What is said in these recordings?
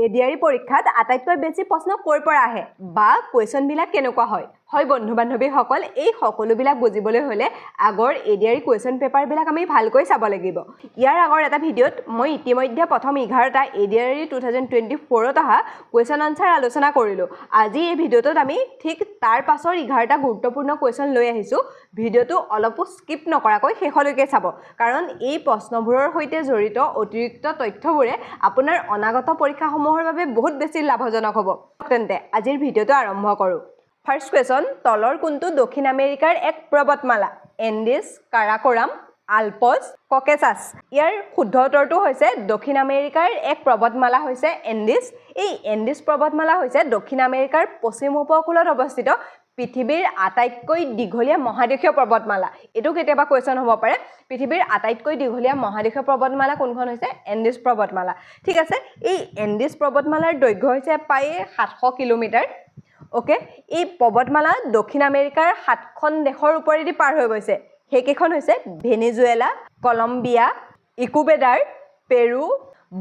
ADRE পৰীক্ষাত আটাইতকৈ বেছি প্ৰশ্ন ক'ৰ পৰা আহে বা কুৱেশ্যনবিলাক কেনেকুৱা হয় বন্ধু বান্ধৱীসকল এই সকলোবিলাক বুজিবলৈ হ'লে আগৰ এডিআৰই কুৱেশ্যন পেপাৰবিলাক আমি ভালকৈ চাব লাগিব ইয়াৰ আগৰ এটা ভিডিঅ'ত মই ইতিমধ্যে প্ৰথম 11টা এডিআৰই 2024ত অহা কুৱেশ্যন আনসাৰ আলোচনা কৰিলোঁ আজি এই ভিডিঅ'টোত আমি ঠিক তাৰ পাছৰ 11টা গুৰুত্বপূৰ্ণ কুৱেশ্যন লৈ আহিছোঁ ভিডিঅ'টো অলপো স্কিপ নকৰাকৈ শেষলৈকে চাব কাৰণ এই প্ৰশ্নবোৰৰ সৈতে জড়িত অতিৰিক্ত তথ্যবোৰে আপোনাৰ অনাগত পৰীক্ষাসমূহৰ বাবে বহুত বেছি লাভজনক হ'ব তেন্তে আজিৰ ভিডিঅ'টো আৰম্ভ কৰোঁ ফাৰ্ষ্ট কুৱেশ্যন তলৰ কোনটো দক্ষিণ আমেৰিকাৰ এক পৰ্বতমালা এণ্ডিছ কাৰাকোৰাম আলপছ ককেছাছ ইয়াৰ শুদ্ধ উত্তৰটো হৈছে দক্ষিণ আমেৰিকাৰ এক পৰ্বতমালা হৈছে এণ্ডিছ এই এণ্ডিছ পৰ্বতমালা হৈছে দক্ষিণ আমেৰিকাৰ পশ্চিম উপকূলত অৱস্থিত পৃথিৱীৰ আটাইতকৈ দীঘলীয়া মহাদেশীয় পৰ্বতমালা এটো কেতিয়াবা কোৱেশ্যন হ'ব পাৰে পৃথিৱীৰ আটাইতকৈ দীঘলীয়া মহাদেশীয় পৰ্বতমালা কোনখন হৈছে এণ্ডিছ পৰ্বতমালা ঠিক আছে এই এণ্ডিছ পৰ্বতমালাৰ দৈৰ্ঘ্য হৈছে প্ৰায় 700 কিলোমিটাৰ ওকে এই পৰ্বতমালা দক্ষিণ আমেৰিকাৰ 7খন দেশৰ ওপৰেদি পাৰ হৈ গৈছে হেকেখন হৈছে ভেনিজুৱেলা কলম্বিয়া ইকুৱেডৰ পেৰু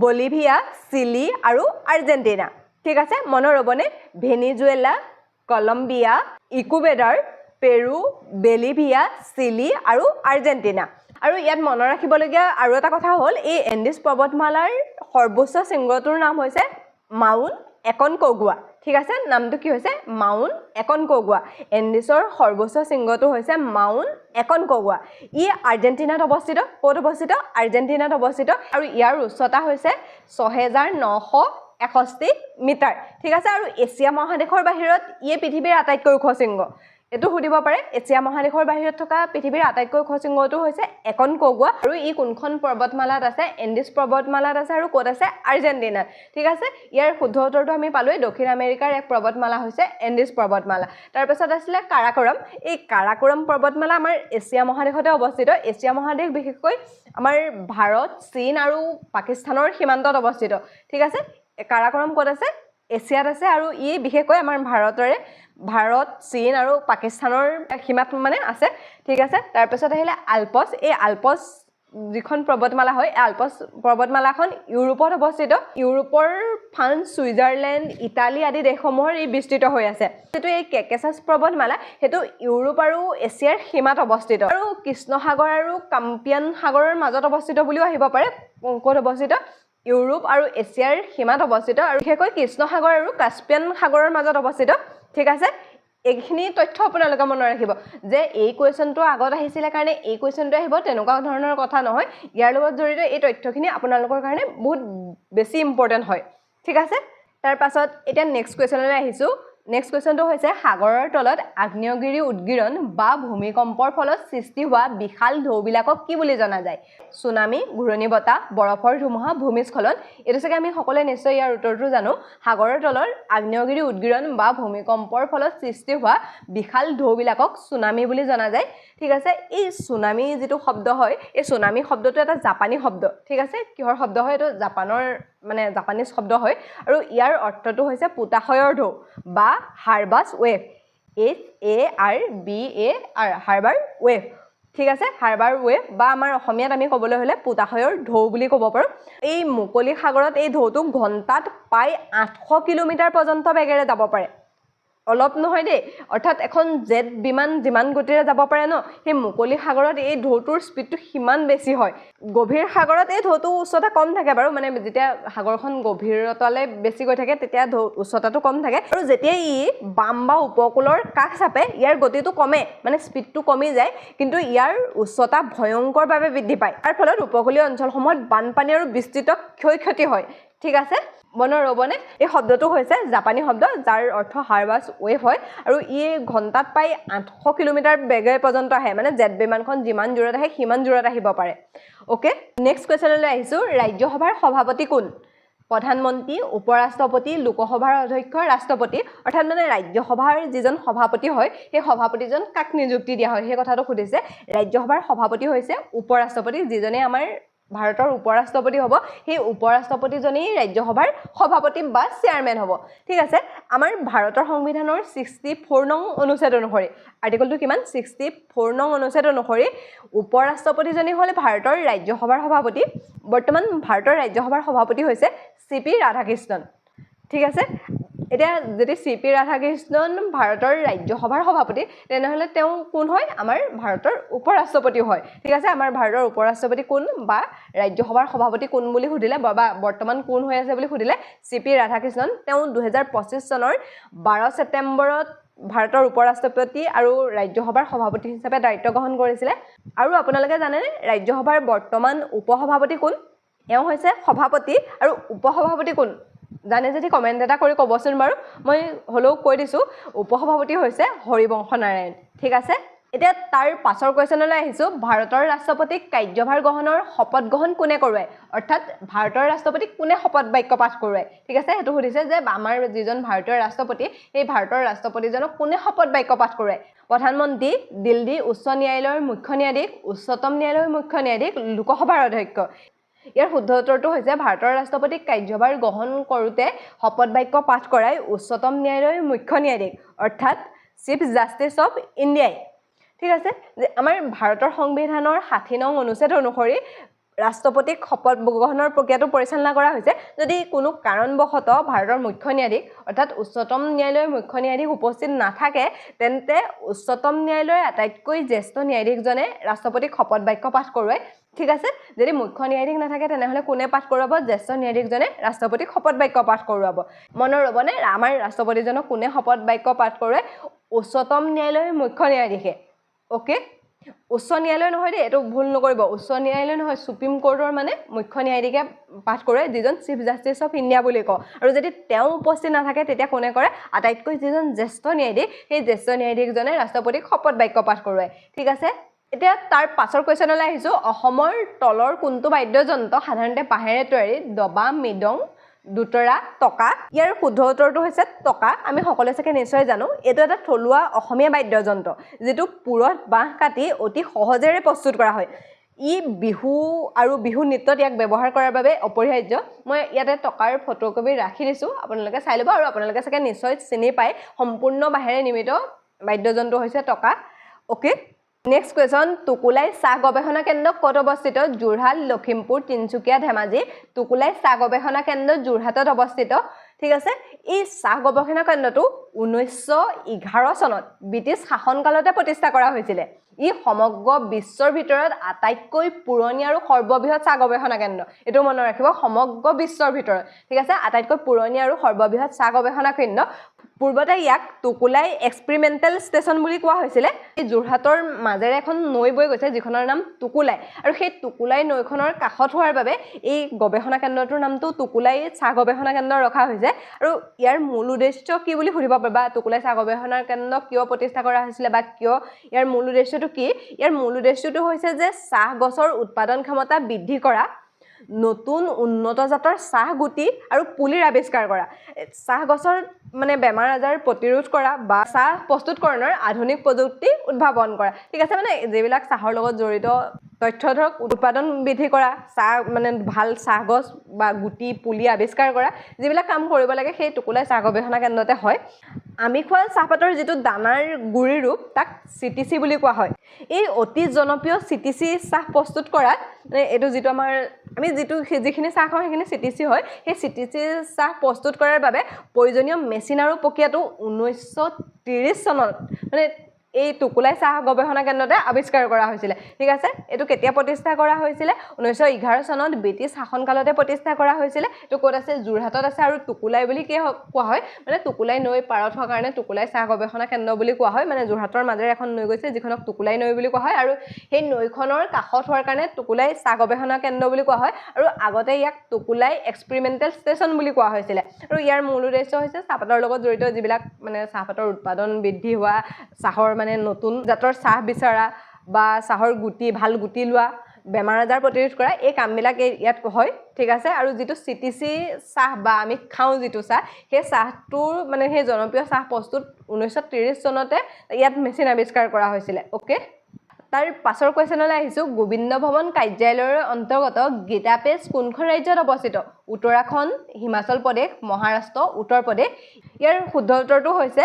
বলিভিয়া চিলি আৰু আৰ্জেণ্টিনা ঠিক আছে মনৰ ৰবনে ভেনিজুৱেলা কলম্বিয়া ইকুৱেডৰ পেৰু বলিভিয়া চিলি আৰু আৰ্জেণ্টিনা আৰু ইয়াত মনত ৰাখিবলগীয়া আৰু এটা কথা হ'ল এই এণ্ডিছ পৰ্বতমালাৰ সৰ্বোচ্চ শৃংগটোৰ নাম হৈছে মাউণ্ট একনকগুৱা ঠিক আছে নামটো কি হৈছে মাউণ্ট একনকগুৱা এণ্ডিছৰ সৰ্বোচ্চ শৃংগটো হৈছে মাউণ্ট একনকগুৱা ই আৰ্জেণ্টিনাত অৱস্থিত ক'ত অৱস্থিত আৰ্জেণ্টিনাত অৱস্থিত আৰু ইয়াৰ উচ্চতা হৈছে 6961 মিটাৰ ঠিক আছে আৰু এছিয়া মহাদেশৰ বাহিৰত ই পৃথিৱীৰ আটাইতকৈ ওখ শৃংগ এটো সুধিব পাৰে এছিয়া মহাদেশৰ বাহিৰত থকা পৃথিৱীৰ আটাইতকৈ ওখ শৃংগটো হৈছে একনকগুৱা আৰু ই কোনখন পৰ্বতমালাত আছে এণ্ডিছ পৰ্বতমালাত আছে আৰু ক'ত আছে আৰ্জেণ্টিনাত ঠিক আছে ইয়াৰ শুদ্ধ উত্তৰটো আমি পালোই দক্ষিণ আমেৰিকাৰ এক পৰ্বতমালা হৈছে এণ্ডিছ পৰ্বতমালা তাৰ পিছত আছিল কাৰাকোৰাম এই কাৰাকোৰাম পৰ্বতমালা আমাৰ এছিয়া মহাদেশতে অৱস্থিত এছিয়া মহাদেশ বিশেষকৈ আমাৰ ভাৰত চীন আৰু পাকিস্তানৰ সীমান্তত অৱস্থিত ঠিক আছে কাৰাকোৰাম ক'ত আছে এছিয়াত আছে আৰু ই বিশেষকৈ আমাৰ ভাৰত চীন আৰু পাকিস্তানৰ সীমাত মানে আছে ঠিক আছে তাৰ পিছত আহিলে আলপছ এই আলপছ যিখন পৰ্বতমালা হয় আলপছ পৰ্বতমালাখন ইউৰোপত অৱস্থিত ইউৰোপৰ ফ্ৰান্স ছুইজাৰলেণ্ড ইটালী আদি দেশসমূহৰ ই বিস্তৃত হৈ আছে যেটো এই ককেছাছ পৰ্বতমালা হেতু ইউৰোপ আৰু এছিয়াৰ সীমাত অৱস্থিত আৰু কৃষ্ণ সাগৰ আৰু কাস্পিয়ান সাগৰৰ মাজত অৱস্থিত বুলিও আহিব পাৰে ক'ত অৱস্থিত ইউৰোপ আৰু এছিয়াৰ সীমাত অৱস্থিত আৰু বিশেষকৈ কৃষ্ণ সাগৰ আৰু কাস্পিয়ান সাগৰৰ মাজত অৱস্থিত ঠিক আছে এইখিনি তথ্য আপোনালোকে মনত ৰাখিব যে এই কুৱেশ্যনটো আগত আহিছিলে কাৰণে এই কুৱেশ্যনটো আহিব তেনেকুৱা ধৰণৰ কথা নহয় ইয়াৰ লগত জড়িত এই তথ্যখিনি আপোনালোকৰ কাৰণে বহুত বেছি ইম্পৰ্টেন্ট হয় ঠিক আছে তাৰ পাছত এটা নেক্সট কুৱেশ্যনলৈ আহিছো নেক্সট কুৱেশ্যনটো হৈছে সাগৰৰ তলত আগ্নেয়গিৰি উদগিৰণ বা ভূমিকম্পৰ ফলত সৃষ্টি হোৱা বিশাল ঢৌবিলাকক কি বুলি জনা যায় সুনামি ঘূৰণী বতাহ বৰফৰ ধুমুহা ভূমিস্খলন এটো চাগে আমি সকলোৱে নিশ্চয় ইয়াৰ উত্তৰটো জানো সাগৰৰ তলৰ আগ্নেয়গিৰি উদগিৰণ বা ভূমিকম্পৰ ফলত সৃষ্টি হোৱা বিশাল ঢৌবিলাকক সুনামি বুলি জনা যায় ঠিক আছে এই সুনামি যেটো শব্দ হয় এই সুনামি শব্দটো এটা জাপানী শব্দ ঠিক আছে কিহৰ শব্দ হয় এটো জাপানৰ মানে জাপানীজ শব্দ হয় আৰু ইয়াৰ অৰ্থটো হৈছে পোতাশয়ৰ ঢৌ বা হাৰবাছ ৱেভ HARBAR হাৰবাৰ ৱেভ ঠিক আছে হাৰবাৰ ৱেভ বা আমাৰ অসমীয়াত আমি ক'বলৈ হলে পোতাশয়ৰ ঢৌ বুলি ক'ব পাৰো এই মুকলি সাগৰত এই ঢৌটো ঘণ্টাত প্ৰায় 800 কিলোমিটাৰ পৰ্যন্ত বেগেৰে যাব পাৰে অলপ নহয় দেই অৰ্থাৎ এখন জেট বিমান যিমান গতিৰে যাব পাৰে ন সেই মুকলি সাগৰত এই ঢৌটোৰ স্পিডটো সিমান বেছি হয় গভীৰ সাগৰত এই ঢৌটো উচ্চতা কম থাকে বাৰু মানে যেতিয়া সাগৰখন গভীৰতালৈ বেছি গৈ থাকে তেতিয়া উচ্চতাটো কম থাকে আৰু যেতিয়া ই বাম বা উপকূলৰ কাষ চাপে ইয়াৰ গতিটো কমে মানে স্পিডটো কমি যায় কিন্তু ইয়াৰ উচ্চতা ভয়ংকৰভাৱে বৃদ্ধি পায় তাৰ ফলত উপকূলীয় অঞ্চলসমূহত বানপানী আৰু বিস্তৃত ক্ষয়ক্ষতি হয় ঠিক আছে মনৰ ৰবনে এই শব্দটো হৈছে জাপানী শব্দ যাৰ অৰ্থ হাৰবাছ ৱেভ হয় আৰু ই ঘণ্টাত প্ৰায় 800 কিলোমিটাৰ বেগেৰে পৰ্যন্ত আহে মানে জেট বিমানখন যিমান জোৰত আহে সিমান জোৰত আহিব পাৰে ওকে নেক্সট কুৱেশ্যনলৈ আহিছো ৰাজ্যসভাৰ সভাপতি কোন প্ৰধানমন্ত্ৰী উপৰাষ্ট্ৰপতি লোকসভাৰ অধ্যক্ষ ৰাষ্ট্ৰপতি অৰ্থাৎ মানে ৰাজ্যসভাৰ যিজন সভাপতি হয় সেই সভাপতিজন কাক নিযুক্তি দিয়া হয় সেই কথাটো সুধিছে ৰাজ্যসভাৰ সভাপতি হৈছে উপৰাষ্ট্ৰপতি যিজনে আমাৰ ভাৰতৰ উপৰাষ্ট্ৰপতি হ'ব সেই উপৰাষ্ট্ৰপতিজনেই ৰাজ্যসভাৰ সভাপতি বা চেয়াৰমেন হ'ব ঠিক আছে আমাৰ ভাৰতৰ সংবিধানৰ 64 নং অনুচ্ছেদ অনুসৰি আৰ্টিকলটো কিমান 64 নং অনুচ্ছেদ অনুসৰি উপৰাষ্ট্ৰপতিজনেই হ'ল ভাৰতৰ ৰাজ্যসভাৰ সভাপতি বৰ্তমান ভাৰতৰ ৰাজ্যসভাৰ সভাপতি হৈছে চিপি ৰাধাকৃষ্ণন ঠিক আছে এতিয়া যদি চিপি ৰাধাকৃষ্ণন ভাৰতৰ ৰাজ্যসভাৰ সভাপতি তেনেহ'লে তেওঁ কোন হয় আমাৰ ভাৰতৰ উপৰাষ্ট্ৰপতি হয় ঠিক আছে আমাৰ ভাৰতৰ উপৰাষ্ট্ৰপতি কোন বা ৰাজ্যসভাৰ সভাপতি কোন বুলি সুধিলে বা বৰ্তমান কোন হৈ আছে বুলি সুধিলে চিপি ৰাধাকৃষ্ণন তেওঁ 2025 চনৰ 12 ছেপ্টেম্বৰত ভাৰতৰ উপৰাষ্ট্ৰপতি আৰু ৰাজ্যসভাৰ সভাপতি হিচাপে দায়িত্ব গ্ৰহণ কৰিছিলে আৰু আপোনালোকে জানেনে ৰাজ্যসভাৰ বৰ্তমান উপসভাপতি কোন এওঁ হৈছে সভাপতি আৰু উপসভাপতি কোন জানে যদি কমেন্ট এটা কৰি ক'বচোন বাৰু মই হলেও কৈ দিছো উপসভাপতি হৈছে হৰিবংশ নাৰায়ণ ঠিক আছে এতিয়া তাৰ পাছৰ কোৱেশ্যনলৈ আহিছো ভাৰতৰ ৰাষ্ট্ৰপতিক কাৰ্যভাৰ গ্ৰহণৰ শপত গ্ৰহণ কোনে কৰোৱায় অৰ্থাৎ ভাৰতৰ ৰাষ্ট্ৰপতিক কোনে শপত বাক্য পাঠ কৰোৱায় ঠিক আছে হেতু সুধিছে যে আমাৰ যিজন ভাৰতীয় ৰাষ্ট্ৰপতি এই ভাৰতৰ ৰাষ্ট্ৰপতিজনক কোনে শপত বাক্য পাঠ কৰোৱায় প্ৰধানমন্ত্ৰী দিল্লী উচ্চ ন্যায়ালয়ৰ মুখ্য ন্যায়াধীশ উচ্চতম ন্যায়ালয়ৰ মুখ্য ন্যায়াধীশ লোকসভাৰ অধ্যক্ষ ইয়াৰ শুদ্ধ উত্তৰটো হৈছে ভাৰতৰ ৰাষ্ট্ৰপতিক কাৰ্যভাৰ গ্ৰহণ কৰোঁতে শপত বাক্য পাঠ কৰাই উচ্চতম ন্যায়ালয়ৰ মুখ্য ন্যায়াধীশ অৰ্থাৎ চিফ জাষ্টিচ অফ ইণ্ডিয়াই ঠিক আছে যে আমাৰ ভাৰতৰ সংবিধানৰ 60 নং অনুচ্ছেদ অনুসৰি ৰাষ্ট্ৰপতিক শপত গ্ৰহণৰ প্ৰক্ৰিয়াটো পৰিচালনা কৰা হৈছে যদি কোনো কাৰণবশতঃ ভাৰতৰ মুখ্য ন্যায়াধীশ অৰ্থাৎ উচ্চতম ন্যায়ালয়ৰ মুখ্য ন্যায়াধীশ উপস্থিত নাথাকে তেন্তে উচ্চতম ন্যায়ালয়ৰ আটাইতকৈ জ্যেষ্ঠ ন্যায়াধীশজনে ৰাষ্ট্ৰপতিক শপত বাক্য পাঠ কৰোৱায় ঠিক আছে যদি মুখ্য ন্যায়াধীশ নাথাকে তেনেহ'লে কোনে পাঠ কৰাব জ্যেষ্ঠ ন্যায়াধীশজনে ৰাষ্ট্ৰপতিক শপত বাক্য পাঠ কৰোৱাব মনৰ ৰবনে আমাৰ ৰাষ্ট্ৰপতিজনক কোনে শপত বাক্য পাঠ কৰোৱায় উচ্চতম ন্যায়ালয়ৰ মুখ্য ন্যায়াধীশে ওকে উচ্চ ন্যায়ালয় নহয় দেই এইটো ভুল নকৰিব উচ্চ ন্যায়ালয় নহয় সুপ্ৰিম কোৰ্টৰ মানে মুখ্য ন্যায়াধীশে পাঠ কৰে যিজন চিফ জাষ্টিচ অফ ইণ্ডিয়া বুলি কয় আৰু যদি তেওঁ উপস্থিত নাথাকে তেতিয়া কোনে কৰে আটাইতকৈ যিজন জ্যেষ্ঠ ন্যায়াধীশ সেই জ্যেষ্ঠ ন্যায়াধীশজনে ৰাষ্ট্ৰপতিক শপত বাক্য পাঠ কৰোৱায় ঠিক আছে এতিয়া তাৰ পাছৰ কোৱেশ্যনলৈ আহিছো অসমৰ তলৰ কোনটো বাদ্যযন্ত্ৰ সাধাৰণতে বাঁহেৰে তৈয়াৰী দবা মৃদং দুতৰা টকা ইয়াৰ শুদ্ধ উত্তৰটো হৈছে টকা আমি সকলোৱে চাগে নিশ্চয় জানো এইটো এটা থলুৱা অসমীয়া বাদ্যযন্ত্ৰ যিটো পুৰত বাঁহ কাটি অতি সহজেৰে প্ৰস্তুত কৰা হয় ই বিহু আৰু বিহু নৃত্যত ইয়াক ব্যৱহাৰ কৰাৰ বাবে অপৰিহাৰ্য মই ইয়াতে টকাৰ ফটোকপি ৰাখি দিছো আপোনালোকে চাই ল'ব আৰু আপোনালোকে চাগে নিশ্চয় চিনি পায় সম্পূৰ্ণ বাঁহেৰে নিৰ্মিত বাদ্যযন্ত্ৰ হৈছে টকা ওকে নেক্সট কোৱেশ্যন টুকুলাই চাহ গৱেষণা কেন্দ্ৰ ক'ত অৱস্থিত যোৰহাট লখিমপুৰ তিনচুকীয়া ধেমাজি টুকুলাই চাহ গৱেষণা কেন্দ্ৰ যোৰহাটত অৱস্থিত ঠিক আছে এই চাহ গৱেষণা কেন্দ্ৰটো 1911 চনত ব্ৰিটিছ শাসনকালতে প্ৰতিষ্ঠা কৰা হৈছিল ই সমগ্ৰ বিশ্বৰ ভিতৰত আটাইতকৈ পুৰণি আৰু সৰ্ববৃহৎ চাহ গৱেষণা কেন্দ্ৰ এটো মনত ৰাখিব সমগ্ৰ বিশ্বৰ ভিতৰত ঠিক আছে আটাইতকৈ পুৰণি আৰু সৰ্ববৃহৎ চাহ গৱেষণা কেন্দ্ৰ পূৰ্বতে ইয়াক টুকুলাই এক্সপেৰিমেণ্টেল ষ্টেচন বুলি কোৱা হৈছিল এই যোৰহাটৰ মাজেৰে এখন নৈ বৈ গৈছে যিখনৰ নাম টুকুলাই আৰু সেই টুকুলাই নৈখনৰ কাষত হোৱাৰ বাবে এই গৱেষণা কেন্দ্ৰটোৰ নামটো টুকুলাই চাহ গৱেষণা কেন্দ্ৰ ৰখা হৈছে আৰু ইয়াৰ মূল উদ্দেশ্য কি বুলি সুধিব পাৰিবা টুকুলাই চাহ গৱেষণা কেন্দ্ৰ কিয় প্ৰতিষ্ঠা কৰা হৈছিল বা কিয় ইয়াৰ মূল উদ্দেশ্যটো কি ইয়াৰ মূল উদ্দেশ্যটো হৈছে যে চাহ গছৰ উৎপাদন ক্ষমতা বৃদ্ধি কৰা নতুন উন্নত জাতৰ চাহ গুটি আৰু পুলিৰ আৱিষ্কাৰ কৰা চাহ গছৰ মানে বেমাৰ আজাৰ প্ৰতিৰোধ কৰা বা চাহ প্ৰস্তুতকৰণৰ আধুনিক প্ৰযুক্তি উদ্ভাৱন কৰা ঠিক আছে মানে যিবিলাক চাহৰ লগত জড়িত তথ্য ধৰক উৎপাদন বৃদ্ধি কৰা চাহ মানে ভাল চাহ গছ বা গুটি পুলি আৱিষ্কাৰ কৰা যিবিলাক কাম কৰিব লাগে সেই টুকুলাই চাহ গৱেষণা কেন্দ্ৰতে হয় আমি খোৱা চাহপাতৰ যিটো দানাৰ গুৰি ৰূপ তাক চিটিচি বুলি কোৱা হয় এই অতি জনপ্ৰিয় চিটিচি চাহ প্ৰস্তুত কৰাত এইটো যিটো আমাৰ আমি যিখিনি চাহ খাওঁ সেইখিনি চিটিচি হয় সেই চিটিচি চাহ প্ৰস্তুত কৰাৰ বাবে প্ৰয়োজনীয় মেচিন আৰু প্ৰক্ৰিয়াটো 1930 চনত মানে এই টুকুলাই চাহ গৱেষণা কেন্দ্ৰতে আৱিষ্কাৰ কৰা হৈছিল ঠিক আছে এটো কেতিয়া প্ৰতিষ্ঠা কৰা হৈছিল 1911 চনত ব্ৰিটিছ শাসনকালতে প্ৰতিষ্ঠা কৰা হৈছিল এটো ক'ত আছে যোৰহাটত আছে আৰু টুকুলাই বুলি কি কোৱা হয় মানে টুকুলাই নৈ পাৰত হোৱাৰ কাৰণে টুকুলাই চাহ গৱেষণা কেন্দ্ৰ বুলি কোৱা হয় মানে যোৰহাটৰ মাজেৰে এখন নৈ গৈছে যিখনক টুকুলাই নৈ বুলি কোৱা হয় আৰু সেই নৈখনৰ কাষত হোৱাৰ কাৰণে টুকুলাই চাহ গৱেষণা কেন্দ্ৰ বুলি কোৱা হয় আৰু আগতে ইয়াক টুকুলাই এক্সপেৰিমেণ্টেল ষ্টেচন বুলি কোৱা হৈছিল আৰু ইয়াৰ মূল উদ্দেশ্য হৈছে চাহপাতৰ লগত জড়িত যিবিলাক মানে চাহপাতৰ উৎপাদন বৃদ্ধি হোৱা চাহৰ মানে নতুন জাতৰ চাহ বিচৰা বা চাহৰ গুটি ভাল গুটি লোৱা বেমাৰ আজাৰ প্ৰতিৰোধ কৰা এই কামবিলাক ইয়াত হয় ঠিক আছে আৰু যিটো চিটিচি চাহ বা আমি খাওঁ যিটো চাহ সেই চাহটোৰ মানে সেই জনপ্ৰিয় চাহ প্ৰস্তুত 1930 চনতে ইয়াত মেচিন আৱিষ্কাৰ কৰা হৈছিল ওকে তাৰ পাছৰ কোৱেশ্যনলৈ আহিছোঁ গোবিন্দ ভৱন কাৰ্যালয়ৰ অন্তৰ্গত গীতা পেষ্ট কোনখন ৰাজ্যত অৱস্থিত উত্তৰাখণ্ড হিমাচল প্ৰদেশ মহাৰাষ্ট্ৰ উত্তৰ প্ৰদেশ ইয়াৰ শুদ্ধ উত্তৰটো হৈছে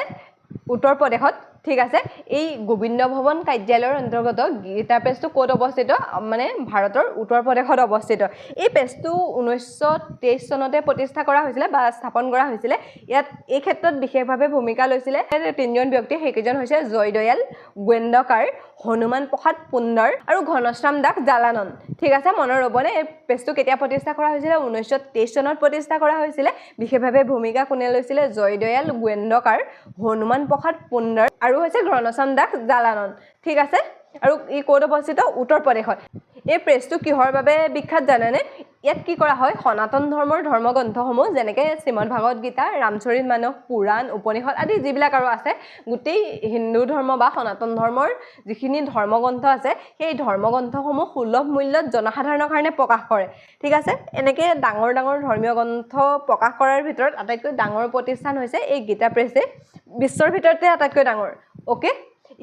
উত্তৰ প্ৰদেশত ঠিক আছে এই গোবিন্দ ভৱন কাৰ্যালয়ৰ অন্তৰ্গত গীতা পেষ্টটো ক'ত অৱস্থিত মানে ভাৰতৰ উত্তৰ প্ৰদেশত অৱস্থিত এই পেষ্টটো 1923 চনতে প্ৰতিষ্ঠা কৰা হৈছিলে বা স্থাপন কৰা হৈছিলে ইয়াত এই ক্ষেত্ৰত বিশেষভাৱে ভূমিকা লৈছিলে তিনিজন ব্যক্তি সেইকেইজন হৈছে জয়দয়াল গোৱেন্দকাৰ হনুমান প্ৰসাদ পুন্দৰ আৰু ঘনশ্যাম দাস জালানন ঠিক আছে মনত ৰ'বনে এই পেষ্টটো কেতিয়া প্ৰতিষ্ঠা কৰা হৈছিলে 1923 চনত প্ৰতিষ্ঠা কৰা হৈছিলে বিশেষভাৱে ভূমিকা কোনে লৈছিলে জয়দয়াল গোৱেন্দকাৰ হনুমান প্ৰসাদ পুন্দৰ আৰু হৈছে ঘনশ্যাম দাস জালানন ঠিক আছে আৰু ই ক'ত অৱস্থিত উত্তৰ প্ৰদেশত এই প্ৰেছটো কিহৰ বাবে বিখ্যাত জানেনে ইয়াত কি কৰা হয় সনাতন ধৰ্মৰ ধৰ্মগ্ৰন্থসমূহ যেনেকৈ শ্ৰীমদ ভাগৱত গীতা ৰামচৰিত মানস পুৰাণ উপনিষদ আদি যিবিলাক আৰু আছে গোটেই হিন্দু ধৰ্ম বা সনাতন ধৰ্মৰ যিখিনি ধৰ্মগ্ৰন্থ আছে সেই ধৰ্মগ্ৰন্থসমূহ সুলভ মূল্যত জনসাধাৰণৰ কাৰণে প্ৰকাশ কৰে ঠিক আছে এনেকৈ ডাঙৰ ডাঙৰ ধৰ্মীয় গ্ৰন্থ প্ৰকাশ কৰাৰ ভিতৰত আটাইতকৈ ডাঙৰ প্ৰতিষ্ঠান হৈছে এই গীতা প্ৰেছে বিশ্বৰ ভিতৰতে আটাইতকৈ ডাঙৰ অ'কে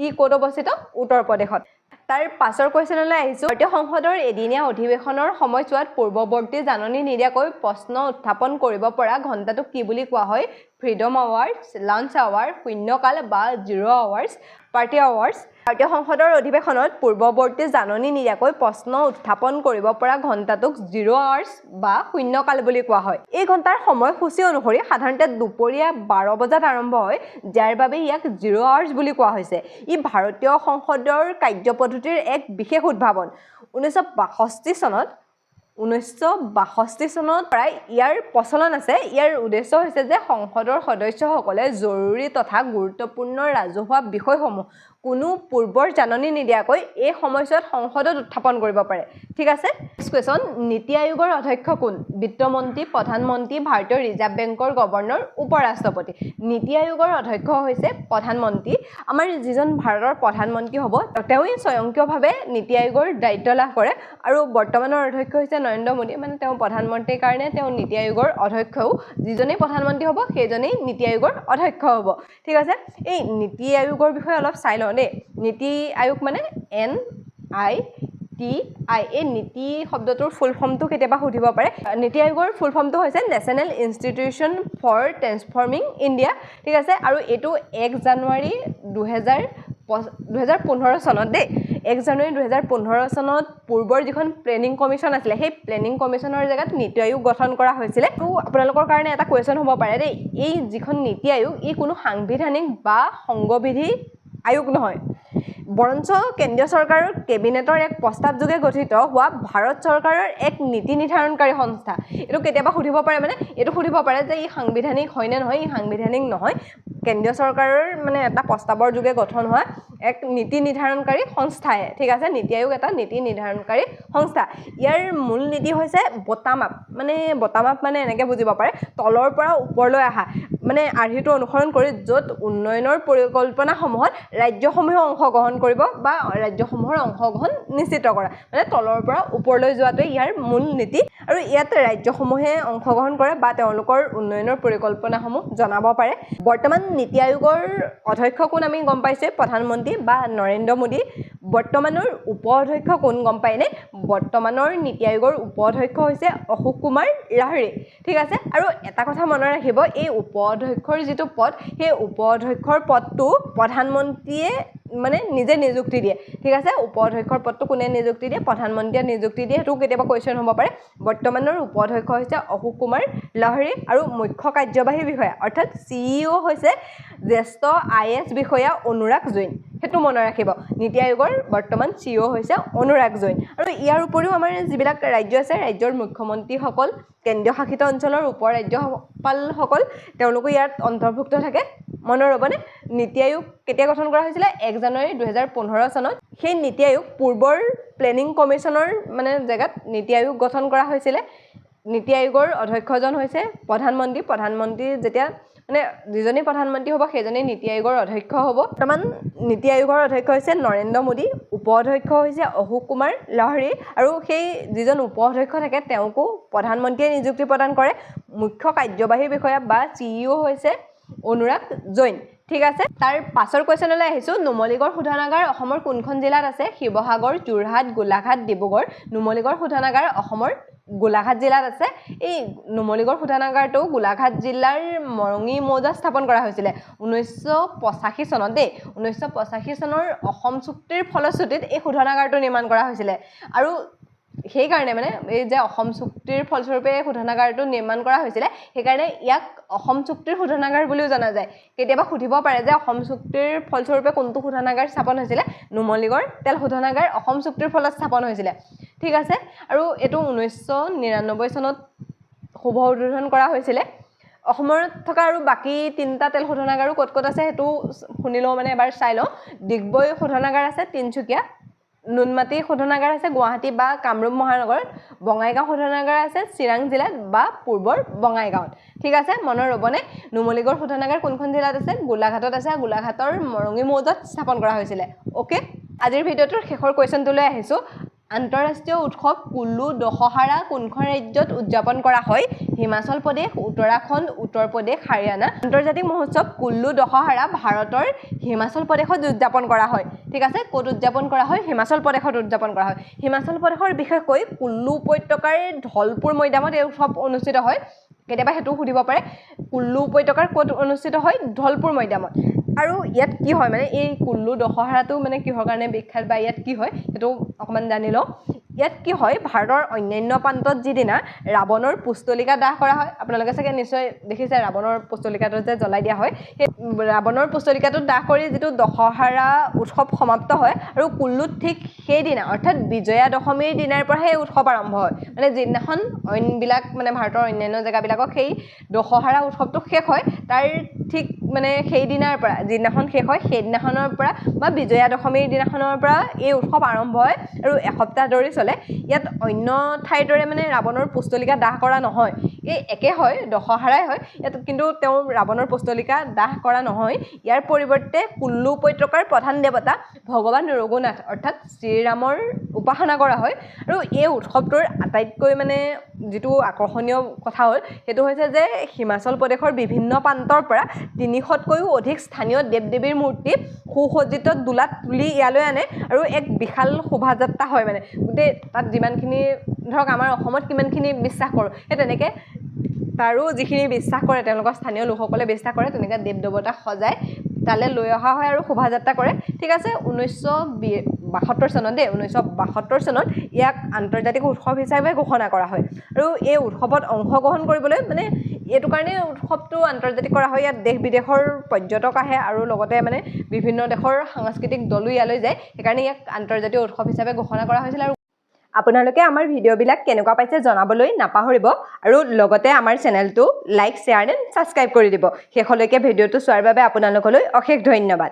ই ক'ত অৱস্থিত উত্তৰ প্ৰদেশত তাৰ পাছৰ কোৱেশ্যনলৈ আহিছোঁ ভাৰতীয় সংসদৰ এদিনীয়া অধিৱেশনৰ সময়ছোৱাত পূৰ্বৱৰ্তী জাননী নিদিয়াকৈ প্ৰশ্ন উত্থাপন কৰিব পৰা ঘণ্টাটোক কি বুলি কোৱা হয় ফ্ৰীডম আৱাৰ্ছ লাঞ্চ আৱাৰ শূন্যকাল বা জিৰ' আৱাৰ্ছ পাৰ্টি আৱাৰ্ছ ভাৰতীয় সংসদৰ অধিৱেশনত পূৰ্বৱৰ্তী জাননী নিদিয়াকৈ প্ৰশ্ন উত্থাপন কৰিব পৰা ঘণ্টাটোক জিৰ' আৱাৰ্ছ বা শূন্যকাল বুলি কোৱা হয় এই ঘণ্টাৰ সময়সূচী অনুসৰি সাধাৰণতে দুপৰীয়া 12 বজাত আৰম্ভ হয় যাৰ বাবে ইয়াক জিৰ' আৱাৰ্ছ বুলি কোৱা হৈছে ই ভাৰতীয় সংসদৰ কাৰ্যপদ্ধতিৰ এক বিশেষ উদ্ভাৱন 1962 চনত পৰাই ইয়াৰ প্ৰচলন আছে ইয়াৰ উদ্দেশ্য হৈছে যে সংসদৰ সদস্যসকলে জৰুৰী তথা গুৰুত্বপূৰ্ণ ৰাজহুৱা বিষয়সমূহ কোনো পূৰ্বৰ জাননী নিদিয়াকৈ এই সময়ছোৱাত সংসদত উত্থাপন কৰিব পাৰে ঠিক আছে নেক্সট কুৱেশ্যন নীতি আয়োগৰ অধ্যক্ষ কোন বিত্তমন্ত্ৰী প্ৰধানমন্ত্ৰী ভাৰতীয় ৰিজাৰ্ভ বেংকৰ গভৰ্ণৰ উপৰাষ্ট্ৰপতি নীতি আয়োগৰ অধ্যক্ষ হৈছে প্ৰধানমন্ত্ৰী আমাৰ যিজন ভাৰতৰ প্ৰধানমন্ত্ৰী হ'ব তেওঁই স্বয়ংক্ৰিয়ভাৱে নীতি আয়োগৰ দায়িত্ব লাভ কৰে আৰু বৰ্তমানৰ অধ্যক্ষ হৈছে নৰেন্দ্ৰ মোদী মানে তেওঁ প্ৰধানমন্ত্ৰীৰ কাৰণে তেওঁ নীতি আয়োগৰ অধ্যক্ষও যিজনেই প্ৰধানমন্ত্ৰী হ'ব সেইজনেই নীতি আয়োগৰ অধ্যক্ষ হ'ব ঠিক আছে এই নীতি আয়োগৰ বিষয়ে অলপ চাই লওঁ দেই নীতি আয়োগ মানে NITI এই নীতি শব্দটোৰ ফুল ফৰ্মটো কেতিয়াবা সুধিব পাৰে নীতি আয়োগৰ ফুল ফৰ্মটো হৈছে national institution for transforming India ঠিক আছে আৰু এইটো 1 জানুৱাৰী 2015 চনত দেই 1 জানুৱাৰী 2015 চনত পূৰ্বৰ যিখন প্লেনিং কমিশ্যন আছিলে সেই প্লেনিং কমিশ্যনৰ জেগাত নীতি আয়োগ গঠন কৰা হৈছিলে তো আপোনালোকৰ কাৰণে এটা কুৱেশ্যন হ'ব পাৰে দেই এই যিখন নীতি আয়োগ ই কোনো সাংবিধানিক বা সংবিধি আয়োগ নহয় বৰঞ্চ কেন্দ্ৰীয় চৰকাৰৰ কেবিনেটৰ এক প্ৰস্তাৱযোগে গঠিত হোৱা ভাৰত চৰকাৰৰ এক নীতি নিৰ্ধাৰণকাৰী সংস্থা এইটো কেতিয়াবা সুধিব পাৰে মানে এইটো সুধিব পাৰে যে ই সাংবিধানিক হয় নে নহয় ই সাংবিধানিক নহয় কেন্দ্ৰীয় চৰকাৰৰ মানে এটা প্ৰস্তাৱৰ যোগে গঠন হোৱা এক নীতি নিৰ্ধাৰণকাৰী সংস্থাই ঠিক আছে নীতি আয়োগ এটা নীতি নিৰ্ধাৰণকাৰী সংস্থা ইয়াৰ মূল নীতি হৈছে বটাম আপ মানে এনেকৈ বুজিব পাৰে তলৰ পৰা ওপৰলৈ অহা মানে আৰ্হিটো অনুসৰণ কৰি য'ত উন্নয়নৰ পৰিকল্পনাসমূহত ৰাজ্যসমূহে অংশগ্ৰহণ কৰিব বা ৰাজ্যসমূহৰ অংশগ্ৰহণ নিশ্চিত কৰা মানে তলৰ পৰা ওপৰলৈ যোৱাটোৱে ইয়াৰ মূল নীতি আৰু ইয়াত ৰাজ্যসমূহে অংশগ্ৰহণ কৰে বা তেওঁলোকৰ উন্নয়নৰ পৰিকল্পনাসমূহ জনাব পাৰে বৰ্তমান নীতি আয়োগৰ অধ্যক্ষ কোন আমি গম পাইছোঁ প্ৰধানমন্ত্ৰী বা নৰেন্দ্ৰ মোদী বৰ্তমানৰ উপ অধ্যক্ষ কোন গম পায়নে বৰ্তমানৰ নীতি আয়োগৰ উপ অধ্যক্ষ হৈছে অশোক কুমাৰ লাহৰি ঠিক আছে আৰু এটা কথা মনত ৰাখিব এই উপ অধ্যক্ষৰ যিটো পদ সেই উপ অধ্যক্ষৰ পদটো প্ৰধানমন্ত্ৰীয়ে মানে নিজে নিযুক্তি দিয়ে ঠিক আছে উপ অধ্যক্ষৰ পদটো কোনে নিযুক্তি দিয়ে প্ৰধানমন্ত্ৰীয়ে নিযুক্তি দিয়ে সেইটো কেতিয়াবা কুৱেশ্যন হ'ব পাৰে বৰ্তমানৰ উপ অধ্যক্ষ হৈছে অশোক কুমাৰ লাহৰি আৰু মুখ্য কাৰ্যবাহী বিষয়া অৰ্থাৎ CEO হৈছে জ্যেষ্ঠ IAS বিষয়া অনুৰাগ জৈন সেইটো মনত ৰাখিব নীতি আয়োগৰ বৰ্তমান CEO হৈছে অনুৰাগ জৈন আৰু ইয়াৰ উপৰিও আমাৰ যিবিলাক ৰাজ্য আছে ৰাজ্যৰ মুখ্যমন্ত্ৰীসকল কেন্দ্ৰীয় শাসিত অঞ্চলৰ উপ ৰাজ্যপালসকল তেওঁলোকো ইয়াত অন্তৰ্ভুক্ত থাকে মনত ৰ'বনে নীতি আয়োগ কেতিয়া গঠন কৰা হৈছিলে 1 জানুৱাৰী 2015 চনত সেই নীতি আয়োগ পূৰ্বৰ প্লেনিং কমিশ্যনৰ মানে জেগাত নীতি আয়োগ গঠন কৰা হৈছিলে নীতি আয়োগৰ অধ্যক্ষজন হৈছে প্ৰধানমন্ত্ৰী যেতিয়া মানে যিজনেই প্ৰধানমন্ত্ৰী হ'ব সেইজনেই নীতি আয়োগৰ অধ্যক্ষ হ'ব বৰ্তমান নীতি আয়োগৰ অধ্যক্ষ হৈছে নৰেন্দ্ৰ মোদী উপ অধ্যক্ষ হৈছে অশোক কুমাৰ লাহৰি আৰু সেই যিজন উপ অধ্যক্ষ থাকে তেওঁকো প্ৰধানমন্ত্ৰীয়ে নিযুক্তি প্ৰদান কৰে মুখ্য কাৰ্যবাহী বিষয়া বা CEO হৈছে অনুৰাগ জৈন ঠিক আছে তাৰ পাছৰ কোৱেশ্যনলৈ আহিছোঁ নুমলীগড় শোধনাগাৰ অসমৰ কোনখন জিলাত আছে শিৱসাগৰ যোৰহাট গোলাঘাট ডিব্ৰুগড় নুমলীগড় শোধনাগাৰ অসমৰ গোলাঘাট জিলাত আছে এই নুমলীগড় শোধনাগাৰটো গোলাঘাট জিলাৰ মৰঙী মৌজাত স্থাপন কৰা হৈছিলে 1985 চনত দেই 1985 চনৰ অসম চুক্তিৰ ফলশ্ৰুতিত এই শোধনাগাৰটো নিৰ্মাণ কৰা হৈছিলে আৰু সেই কাৰণে মানে এই যে অসম চুক্তিৰ ফলস্বৰূপে শোধনাগাৰটো নিৰ্মাণ কৰা হৈছিলে সেইকাৰণে ইয়াক অসম চুক্তিৰ শোধনাগাৰ বুলিও জনা যায় কেতিয়াবা সুধিব পাৰে যে অসম চুক্তিৰ ফলস্বৰূপে কোনটো শোধনাগাৰ স্থাপন হৈছিলে নুমলীগড় তেল শোধনাগাৰ অসম চুক্তিৰ ফলত স্থাপন হৈছিলে ঠিক আছে আৰু এটো 1999 চনত শুভ উদ্বোধন কৰা হৈছিলে অসমত থকা আৰু বাকি তিনটা তেল শোধনাগাৰো ক'ত ক'ত আছে হেতু শুনিলো মানে এবাৰ চাই লও ডিগবৈ শোধনাগাৰ আছে তিনচুকীয়া নুনমাটি শোধনাগাৰ আছে গুৱাহাটী বা কামৰূপ মহানগৰত বঙাইগাঁও শোধনাগাৰ আছে চিৰাং জিলাত বা পূৰ্বৰ বঙাইগাঁৱত ঠিক আছে মনৰ ৰবনে নুমলীগড় শোধনাগাৰ কোনখন জিলাত আছে গোলাঘাটত আছে গোলাঘাটৰ মৰঙী মৌজাত স্থাপন কৰা হৈছিলে ওকে আজিৰ ভিডিওটোৰ শেষৰ কোৱেশ্যনটোলৈ আহিছো আন্তঃৰাষ্ট্ৰীয় উৎসৱ কুল্লু দশহাৰা কোনখন ৰাজ্যত উদযাপন কৰা হয় হিমাচল প্ৰদেশ উত্তৰাখণ্ড উত্তৰ প্ৰদেশ হাৰিয়ানা আন্তৰ্জাতিক মহোৎসৱ কুল্লু দশহাৰা ভাৰতৰ হিমাচল প্ৰদেশত উদযাপন কৰা হয় ঠিক আছে ক'ত উদযাপন কৰা হয় হিমাচল প্ৰদেশত উদযাপন কৰা হয় হিমাচল প্ৰদেশৰ বিশেষকৈ কুল্লু উপত্যকাৰ ধলপুৰ মৈদামত এই উৎসৱ অনুষ্ঠিত হয় কেতিয়াবা হেতু সুধিব পাৰে কুল্লু উপত্যকাৰ ক'ত অনুষ্ঠিত হয় ধলপুৰ মৈদামত আৰু ইয়াত কি হয় মানে এই কুল্লু দশহাৰাটো মানে কিহৰ কাৰণে বিখ্যাত বা ইয়াত কি হয় হেতু অকমান জানি লও ইয়াত কি হয় ভাৰতৰ অন্যান্য প্ৰান্তত যিদিনা ৰাৱণৰ পুস্তলিকা দাহ কৰা হয় আপোনালোকে চাগে নিশ্চয় দেখিছে ৰাৱণৰ পুস্তলিকাটো যে জ্বলাই দিয়া হয় সেই ৰাৱণৰ পুস্তলিকাটো দাহ কৰি যেটো দশহাৰা উৎসৱ সমাপ্ত হয় আৰু কুল্লুত ঠিক সেই দিনা অৰ্থাৎ বিজয়া দশমীৰ দিনাৰ পৰা এই উৎসৱ আৰম্ভ হয় মানে যিদিনাখন অন্যবিলাক মানে ভাৰতৰ অন্যান্য জায়গাবিলাকক সেই দশহাৰা উৎসৱটো শেষ হয় তাৰ ঠিক মানে সেই দিনাৰ পৰা যিদিনাখন শেষ হয় সেই দিনাখনৰ পৰা বা বিজয়া দশমীৰ দিনাখনৰ পৰা এই উৎসৱ আৰম্ভ হয় আৰু এসপ্তাহ ধৰি চলে ইয়াত অন্য ঠাইৰ দৰে মানে ৰাৱণৰ পুস্তলিকা দাহ কৰা নহয় এই একে হয় দশহাৰাই হয় ইয়াত কিন্তু তেওঁ ৰাৱণৰ পুস্তলিকা দাহ কৰা নহয় ইয়াৰ পৰিৱৰ্তে কুল্লু উপত্যকাৰ প্ৰধান দেৱতা ভগৱান ৰঘুনাথ অৰ্থাৎ শ্ৰীৰামৰ উপাসনা কৰা হয় আৰু এই উৎসৱটোৰ আটাইতকৈ মানে যেটো আকৰ্ষণীয় কথা হ'ল হেতু হৈছে যে হিমাচল প্ৰদেশৰ বিভিন্ন প্ৰান্তৰ পৰা 300তকৈও অধিক স্থানীয় দেৱ-দেৱীৰ মূৰ্তি সুসজ্জিত দুলাত তুলি ইয়ালৈ আনে আৰু এক বিশাল শোভাযাত্ৰা হয় মানে গুটে তাত যিমানখিনি ধৰক আমাৰ অসমত কিমানখিনি বিশ্বাস কৰো হে তেনেকে তাৰো যিখিনি বিশ্বাস কৰে তেওঁলোকৰ স্থানীয় লোকসকলে বিশ্বাস কৰে তেনেকা দেৱ-দেৱতা সজায় তালে লৈ অহা হয় আৰু শোভাযাত্ৰা কৰে ঠিক আছে 1972 চনত 1972 চনত ইয়াক আন্তৰ্জাতিক উৎসৱ হিচাপে ঘোষণা কৰা হয় আৰু এই উৎসৱত অংশগ্ৰহণ কৰিবলৈ মানে এটো কাৰণে উৎসৱটো আন্তৰ্জাতিক কৰা হয় ইয়াত দেশ বিদেশৰ পৰ্যটক আহে আৰু লগতে মানে বিভিন্ন দেশৰ সাংস্কৃতিক দলো ইয়ালৈ যায় সেইকাৰণে ইয়াক আন্তৰ্জাতিক উৎসৱ হিচাপে ঘোষণা কৰা হৈছিল আৰু আপোনালোকে আমাৰ ভিডিওবিলাক কেনেকুৱা পাইছে জনাবলৈ নাপাহৰিব আৰু লগতে আমাৰ চেনেলটো লাইক শেয়াৰ এণ্ড সাবস্ক্ৰাইব কৰি দিব শেষলৈকে ভিডিওটো চোৱাৰ বাবে আপোনালোকলৈ অশেষ ধন্যবাদ